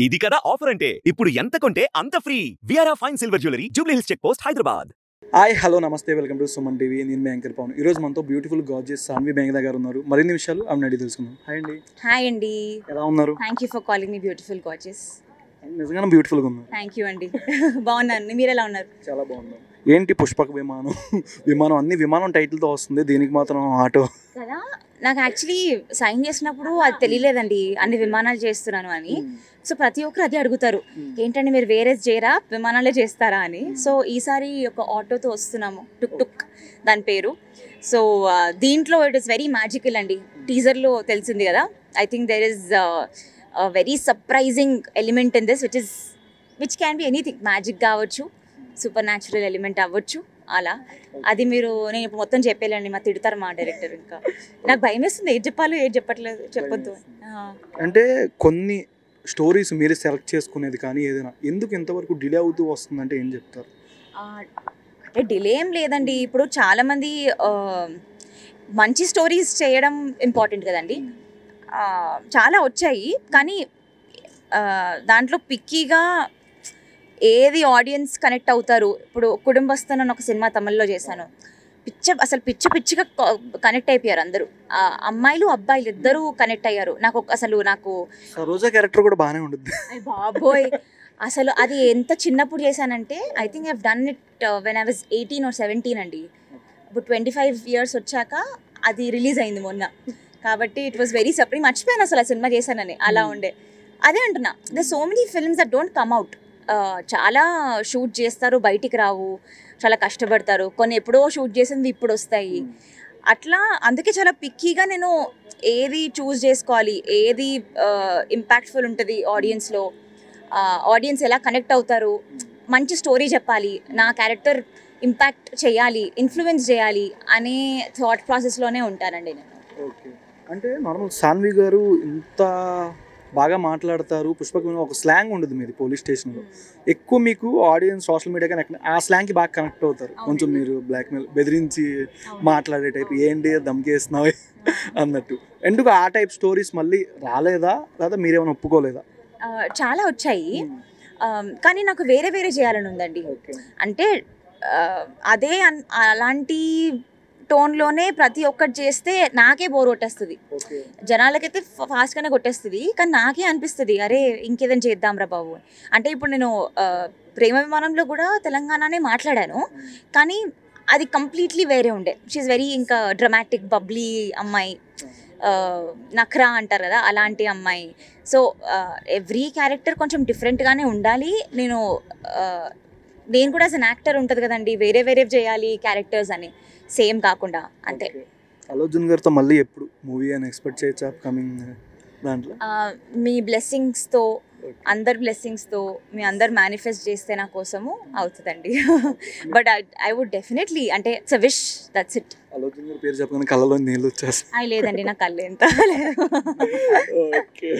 ఇది కదా ఆఫర్ అంటే ఇప్పుడు ఎంత కొంటే అంత ఫ్రీ విఆర్ఆ fine silver jewellery Jubilee Hills check post Hyderabad. Hi hello నమస్తే వెల్కమ్ టు సుమన్ టీవీ. నేను మీ యాంకర్ పవన్. ఈరోజు మనతో బ్యూటిఫుల్ గార్జియస్ సాన్వి మేఘనా గారు ఉన్నారు. మరిన్ని విషయాలు ఆమెను అడిగి తెలుసుకుందాం. హాయ్ అండి. హాయ్ అండి. ఎలా ఉన్నారు? Thank you for calling me beautiful gorgeous. నిజంగానే బ్యూటిఫుల్గా ఉన్నారు. థ్యాంక్ యూ అండి. బాగున్నాను. మీరు ఎలా ఉన్నారు? చాలా బాగున్నాం. ఏంటి పుష్పక విమానం అన్ని విమానం టైటిల్తో వస్తుంది, దీనికి మాత్రం ఆటో కదా. నాకు యాక్చువల్లీ సైన్ చేసినప్పుడు అది తెలియలేదండి అన్ని విమానాలు చేస్తున్నాను అని. సో ప్రతి ఒక్కరు అదే అడుగుతారు, ఏంటంటే మీరు వేరే చేయరా, విమానాలే చేస్తారా అని. సో ఈసారి ఒక ఆటోతో వస్తున్నాము, టుక్ టుక్ దాని పేరు. సో దీంట్లో ఇట్ ఇస్ వెరీ మ్యాజికల్ అండి. టీజర్లో తెలిసింది కదా. I think there is very surprising element in this which can be anything. Magic కావచ్చు, సూపర్ న్యాచురల్ ఎలిమెంట్ అవ్వచ్చు. అలా అది మీరు నేను ఇప్పుడు మొత్తం చెప్పేయాలండి, మా తిడతారు మా డైరెక్టర్. ఇంకా నాకు భయం వేస్తుంది, ఏది చెప్పాలో ఏది చెప్పొద్దు. అంటే కొన్ని స్టోరీస్ మీరు సెలెక్ట్ చేసుకునేది కానీ ఏదైనా ఎందుకు ఎంతవరకు డిలే అవుతూ వస్తుందంటే ఏం చెప్తారు? అంటే డిలే ఏం లేదండి. ఇప్పుడు చాలామంది మంచి స్టోరీస్ చేయడం ఇంపార్టెంట్ కదండి. చాలా వచ్చాయి, కానీ దాంట్లో పిక్కీగా ఏది ఆడియన్స్ కనెక్ట్ అవుతారు. ఇప్పుడు కుటుంబస్థన్ అని ఒక సినిమా తమిళ్లో చేశాను. పిచ్చిగా కనెక్ట్ అయిపోయారు అందరూ. అమ్మాయిలు అబ్బాయిలు ఇద్దరూ కనెక్ట్ అయ్యారు. నాకు సరోజా క్యారెక్టర్ కూడా బాగానే ఉంటుంది. బాబోయ్, అసలు అది ఎంత చిన్నప్పుడు చేశానంటే I think I have done it when I was 18 or 17 అండి. ఇప్పుడు 25 years వచ్చాక అది రిలీజ్ అయింది మొన్న. కాబట్టి ఇట్ వాస్ వెరీ సర్ప్రైజ్. మర్చిపోయాను అసలు ఆ సినిమా చేశానని. అలా ఉండే. అదే అంటున్నా, they so many films that don't come out. చాలా షూట్ చేస్తారు, బయటికి రావు, చాలా కష్టపడతారు. కొన్ని ఎప్పుడో షూట్ చేసింది ఇప్పుడు వస్తాయి. అట్లా అందుకే చాలా పిక్కీగా నేను ఏది చూస్ చేసుకోవాలి, ఏది ఇంపాక్ట్ఫుల్ ఉంటుంది ఆడియన్స్లో, ఆడియన్స్ ఎలా కనెక్ట్ అవుతారు, మంచి స్టోరీ చెప్పాలి, నా క్యారెక్టర్ ఇంపాక్ట్ చేయాలి, ఇన్ఫ్లుయెన్స్ చేయాలి అనే థాట్ ప్రాసెస్లోనే ఉంటానండి నేను. ఓకే. అంటే నార్మల్ సాన్వి గారు ఇంత బాగా మాట్లాడతారు. పుష్పక ఒక స్లాంగ్ ఉంటుంది మీది పోలీస్ స్టేషన్లో. ఎక్కువ మీకు ఆడియన్స్ సోషల్ మీడియా కానీ ఆ స్లాంగ్కి బాగా కనెక్ట్ అవుతారు. కొంచెం మీరు బ్లాక్మెయిల్ బెదిరించి మాట్లాడే టైప్, ఏంటి దమ్కేస్తున్నావు అన్నట్టు. ఎందుకు ఆ టైప్ స్టోరీస్ మళ్ళీ రాలేదా, లేదా మీరేమైనా ఒప్పుకోలేదా? చాలా వచ్చాయి, కానీ నాకు వేరే వేరే చేయాలని ఉందండి. అంటే అదే అలాంటి టోన్లోనే ప్రతి ఒక్కటి చేస్తే నాకే బోర్ కొట్టేస్తుంది. జనాలకైతే ఫాస్ట్గానే కొట్టేస్తుంది, కానీ నాకే అనిపిస్తుంది అరే ఇంకేదైనా చేద్దాం రా బాబు. అంటే ఇప్పుడు నేను ప్రేమ విమానంలో కూడా తెలంగాణనే మాట్లాడాను, కానీ అది కంప్లీట్లీ వేరే ఉండే. షీఈస్ వెరీ ఇంకా డ్రమాటిక్ బబ్లీ అమ్మాయి, నఖ్రా అంటారు కదా, అలాంటి అమ్మాయి. సో ఎవ్రీ క్యారెక్టర్ కొంచెం డిఫరెంట్గానే ఉండాలి. నేను కూడా యాజ్ అన్ యాక్టర్ ఉంటుంది కదండి, వేరే వేరే చేయాలి క్యారెక్టర్స్ అని, సేమ్ కాకుండా. అంతే. అల్లు అర్జున్ గారితో మళ్ళీ ఎప్పుడు మూవీ అని ఎక్స్పెక్ట్ చేయొచ్చు అప్కమింగ్ దాంట్లో? మీ బ్లెస్సింగ్స్తో, అందరి బ్లెస్సింగ్స్తో మీ అందరు మేనిఫెస్ట్ చేస్తే నా కోసము అవుతుందండి. బట్ ఐ వుడ్ డెఫినెట్లీ, అంటే it's a wish, that's it. Allu Arjun గారి పేరు చెప్పగానే కళ్ళలో నీళ్ళు వచ్చేస్తాయి. లేదండి, నా కళ్ళు ఎంత లేదు. ఓకే.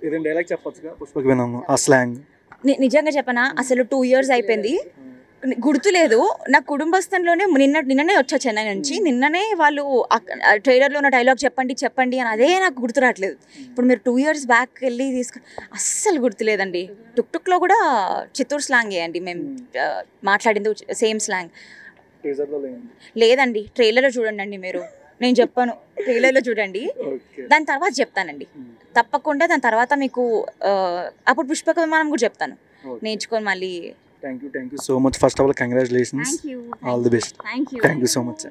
ఏదైనా డైలాగ్ చెప్పొచ్చుగా పుష్పక వినాము ఆ స్లాంగ్? నిజంగా చెప్పనా, అసలు 2 years అయిపోయింది, గుర్తులేదు. నా కుటుంబస్థంలోనే నిన్ననే వచ్చా చెన్నై నుంచి. నిన్ననే వాళ్ళు ట్రైలర్లో ఉన్న డైలాగ్ చెప్పండి అని, అదే నాకు గుర్తు రావట్లేదు. ఇప్పుడు మీరు 2 years బ్యాక్ వెళ్ళి అస్సలు గుర్తులేదండి. టుక్ టుక్లో కూడా చిత్తూరు స్లాంగ్ అండి మేము మాట్లాడింది, సేమ్ స్లాంగ్. లేదండి, ట్రైలర్లో చూడండి మీరు, నేను చెప్పాను, ట్రైలర్లో చూడండి, దాని తర్వాత చెప్తానండి తప్పకుండా. దాని తర్వాత మీకు అప్పుడు పుష్పక విమానం కూడా చెప్తాను, నేర్చుకొని మళ్ళీ. Thank you so much. First of all, congratulations. Thank you. All the best. Thank you. Thank you so much.